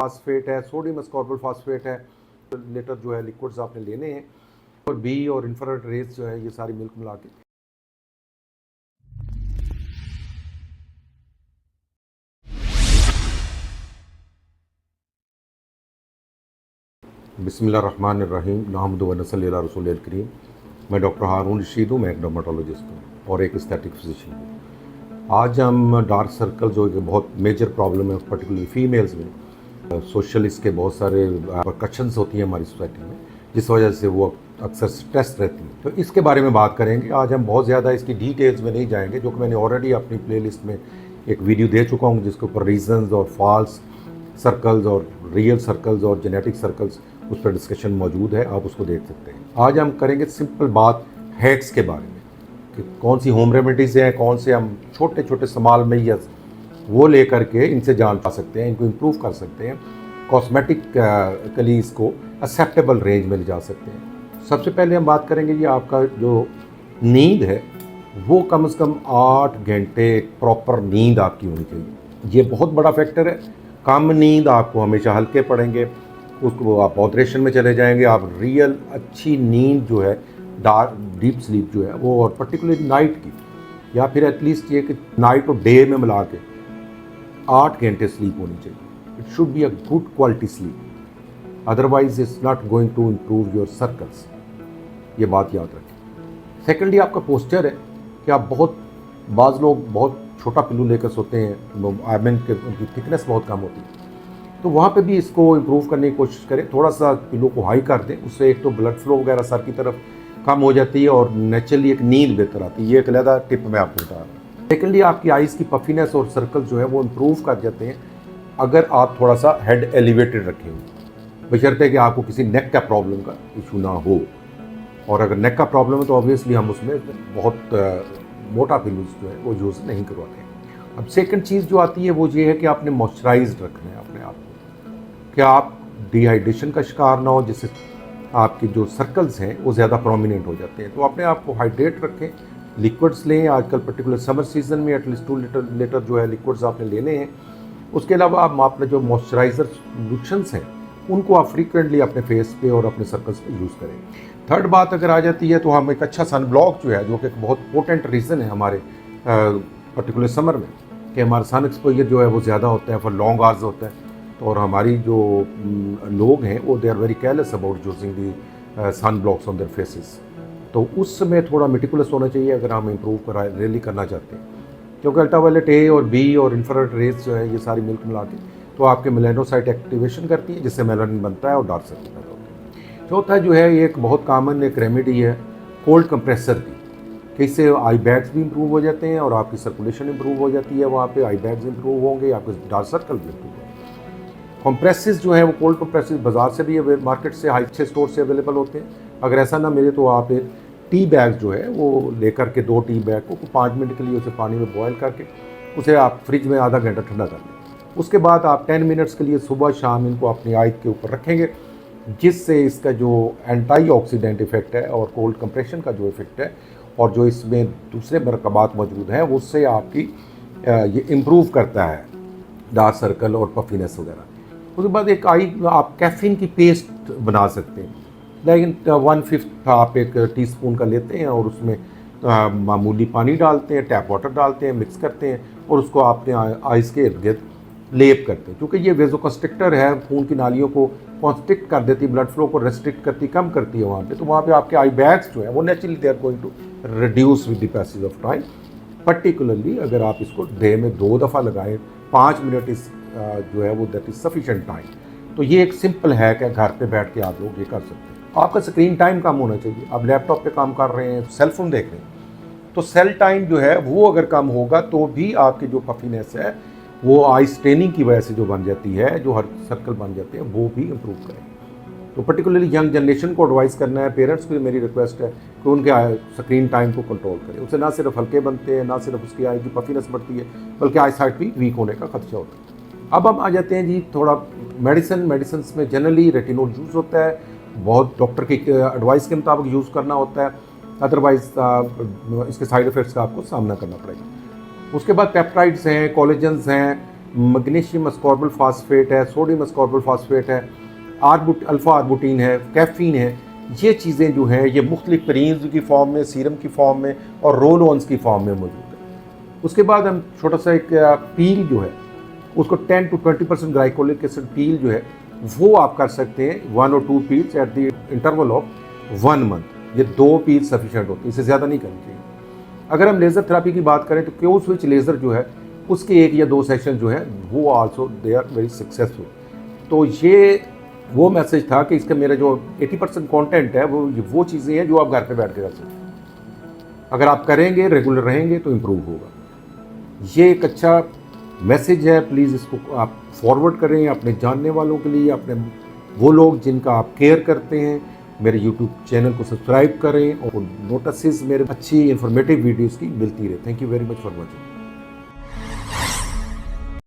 Phosphate है, sodium ascorbic phosphate है, litre जो है लिक्विड्स आपने लेने हैं, और बी और इंफ्रारेड रेज जो है ये सारी मिल्क मिला के। बिस्मिल्लाहिर्रहमानिर्रहीम, नहमदु व नसल्ली अला रसूलिल करीम। मैं डॉक्टर हारून रशीद हूँ, मैं एक डर्माटोलॉजिस्ट हूँ और एक एस्थेटिक फिजिशियन हूँ। आज हम डार्क सर्कल जो कि बहुत मेजर प्रॉब्लम है पर्टिकुलरली फीमेल्स में, सोशल इसके बहुत सारे परकशंस होती हैं हमारी सोसाइटी में, जिस वजह से वो अक्सर स्ट्रेस रहती हैं। तो इसके बारे में बात करेंगे आज हम। बहुत ज़्यादा इसकी डिटेल्स में नहीं जाएंगे, जो कि मैंने ऑलरेडी अपनी प्लेलिस्ट में एक वीडियो दे चुका हूँ, जिसके ऊपर रीजंस और फॉल्स सर्कल्स और रियल सर्कल्स और जेनेटिक सर्कल्स उस पर डिस्कशन मौजूद है, आप उसको देख सकते हैं। आज हम करेंगे सिंपल बात हैक्स के बारे में कि कौन सी होम रेमेडीज़ हैं, कौन से हम छोटे छोटे स्मॉल मेजर्स वो लेकर के इनसे जान पा सकते हैं, इनको इम्प्रूव कर सकते हैं, कॉस्मेटिकली इसको एक्सेप्टेबल रेंज में ले जा सकते हैं। सबसे पहले हम बात करेंगे जी, आपका जो नींद है वो कम से कम 8 घंटे प्रॉपर नींद आपकी होनी चाहिए। ये बहुत बड़ा फैक्टर है। कम नींद आपको हमेशा हल्के पड़ेंगे, उसको आप ऑपरेशन में चले जाएंगे। आप रियल अच्छी नींद जो है, डार्क डीप स्लीप जो है वो, और पर्टिकुलरली नाइट की, या फिर एटलीस्ट ये कि नाइट और डे में मिला के 8 घंटे स्लीप होनी चाहिए। It should be a good quality sleep, otherwise it's not going to improve your circles. ये बात याद रखें। सेकेंडली आपका पोस्चर है कि आप बाज़ लोग बहुत छोटा पिल्लू लेकर सोते हैं, आयरन के उनकी थिकनेस बहुत कम होती है, तो वहाँ पे भी इसको इम्प्रूव करने की कोशिश करें। थोड़ा सा पिल्लो को हाई कर दें, उससे एक तो ब्लड फ्लो वगैरह सर की तरफ कम हो जाती है और नेचुरली एक नींद बेहतर आती है। ये एक अलग टिप मैं आपको बता रहा हूँ। सेकेंडली आपकी आइज़ की पफीनेस और सर्कल जो है वो इम्प्रूव कर जाते हैं अगर आप थोड़ा सा हेड एलिवेटेड रखेंगे, बशर्ते कि आपको किसी नेक का प्रॉब्लम का इशू ना हो। और अगर नेक का प्रॉब्लम है तो ऑब्वियसली हम उसमें बहुत मोटा पिल्लू जो है वो यूज़ नहीं करवाते हैं। अब सेकंड चीज़ जो आती है वो ये है कि आपने मॉइस्चराइज्ड रखना है अपने आप को, कि आप डिहाइड्रेशन का शिकार ना हो, जिससे आपके जो सर्कल्स हैं वो ज़्यादा प्रोमिनेंट हो जाते हैं। तो अपने आप को हाइड्रेट रखें, लिक्विड्स लें। आजकल पर्टिकुलर समर सीजन में एटलीस्ट 2 लीटर जो है लिक्विड्स आपने लेने हैं। उसके अलावा आप अपने जो मॉइस्चराइज़र सोल्यूशंस हैं उनको आप फ्रीक्वेंटली अपने फेस पे और अपने सर्कल्स पे यूज़ करें। थर्ड बात अगर आ जाती है तो हम एक अच्छा सन ब्लॉक जो है, जो कि एक बहुत इंपॉर्टेंट रीज़न है हमारे पर्टिकुलर समर में, कि हमारा सन एक्सपोजर जो है वो ज़्यादा होता है, फॉर लॉन्ग आवर्स होता है। तो और हमारी जो लोग हैं वो they are very careless about using the sun blocks on their faces. तो उस समय थोड़ा मेटिकुलस होना चाहिए अगर हम इम्प्रूव रियली करना चाहते हैं, क्योंकि अल्ट्रावायलेट ए और बी और इंफ्रारेड रेज जो है ये सारी मिल्क मिला के तो आपके मेलानोसाइट एक्टिवेशन करती है, जिससे मेलानिन बनता है और डार्क सर्कल पैदा होते हैं। चौथा जो है ये एक बहुत कॉमन एक रेमेडी है कोल्ड कंप्रेसर की, कि इससे आई बैग्स भी इंप्रूव हो जाते हैं और आपकी सर्कुलेशन इंप्रूव हो जाती है। वहाँ पे आई बैग्स इंप्रूव होंगे, आपके डार्क सर्कल भी इंप्रूव होंगे। कंप्रेसिस जो है वो कोल्ड कंप्रेसिस बाज़ार से भी, मार्केट से, अच्छे स्टोर से अवेलेबल होते हैं। अगर ऐसा ना मिले तो आप एक टी बैग जो है वो लेकर के 2 टी बैग को 5 मिनट के लिए उसे पानी में बॉयल करके उसे आप फ्रिज में आधा घंटा ठंडा कर लें। उसके बाद आप 10 मिनट्स के लिए सुबह शाम इनको अपनी आइज के ऊपर रखेंगे, जिससे इसका जो एंटीऑक्सीडेंट इफेक्ट है और कोल्ड कंप्रेशन का जो इफेक्ट है और जो इसमें दूसरे मरकबात मौजूद हैं उससे आपकी ये इम्प्रूव करता है डार्क सर्कल और पफीनेस वगैरह। उसके बाद एक आप कैफीन की पेस्ट बना सकते हैं, लेकिन 1/5 आप एक टीस्पून का लेते हैं और उसमें मामूली पानी डालते हैं, टैप वाटर डालते हैं, मिक्स करते हैं और उसको आपने आइस के इर्द गिर्द लेप करते हैं, क्योंकि ये वेजोकंस्ट्रिक्टर है, खून की नालियों को कॉन्स्ट्रिक्ट कर देती है, ब्लड फ्लो को रेस्ट्रिक्ट करती, कम करती है वहाँ पे। तो वहाँ पे आपके आई बैग्स जो है वो naturally they are going to reduce with the passage of time. Particularly अगर आप इसको डे में 2 दफ़ा लगाएं, 5 मिनट इस जो है वो दैट इज़ सफिशेंट टाइम। तो ये एक सिंपल हैक है, घर पे बैठ के आप लोग ये कर सकते हैं। आपका स्क्रीन टाइम कम होना चाहिए। आप लैपटॉप पे काम कर रहे हैं, सेलफोन देख रहे हैं, तो सेल टाइम जो है वो अगर कम होगा तो भी आपकी जो पफीनेस है वो आई स्ट्रेनिंग की वजह से जो बन जाती है, जो हर सर्कल बन जाते हैं, वो भी इम्प्रूव करें। तो पर्टिकुलरली यंग जनरेशन को एडवाइस करना है, पेरेंट्स को मेरी रिक्वेस्ट है कि उनके स्क्रीन टाइम को कंट्रोल करें। उससे ना सिर्फ हल्के बनते हैं, ना सिर्फ उसकी आई की पफीनेस बढ़ती है, बल्कि आई साइट भी वीक होने का खदशा होता है। अब हम आ जाते हैं जी थोड़ा मेडिसिन में जनरली रेटिनोल यूज़ होता है, बहुत डॉक्टर की एडवाइस के मुताबिक यूज़ करना होता है, अदरवाइज इसके साइड इफ़ेक्ट्स का आपको सामना करना पड़ेगा। उसके बाद पेप्टाइड्स हैं, कोलेजन्स हैं, मैग्नीशियम अस्कॉर्बिल फास्फेट है, सोडियम अस्कॉर्बिल फास्फेट है, अल्फ़ा आर्बुटीन है, कैफ़ीन है। ये चीज़ें जो हैं ये मुख्तलिफ क्रीम्स की फॉर्म में, सीरम की फॉर्म में और रोल ऑन्स की फॉर्म में मौजूद है। उसके बाद हम छोटा सा एक पील जो है उसको 10 to 20% ग्लाइकोलिक एसिड पील जो है वो आप कर सकते हैं 1 or 2 peels at the interval of 1 month. ये 2 पील सफिशेंट होती है, इससे ज़्यादा नहीं करनी चाहिए। अगर हम लेज़र थेरेपी की बात करें तो क्यू स्विच लेज़र जो है उसके 1 या 2 सेशन जो है वो also they are very successful. तो ये वो मैसेज था कि इसका मेरा जो 80% कंटेंट है वो चीज़ें हैं जो आप घर पे बैठ के कर सकते हैं। अगर आप करेंगे, रेगुलर रहेंगे तो इम्प्रूव होगा। ये एक अच्छा मैसेज है, प्लीज़ इसको आप फॉरवर्ड करें अपने जानने वालों के लिए, अपने वो लोग जिनका आप केयर करते हैं। मेरे यूट्यूब चैनल को सब्सक्राइब करें और नोटिस मेरे अच्छी इन्फॉर्मेटिव वीडियोज़ की मिलती रहे। Thank you very much for watching.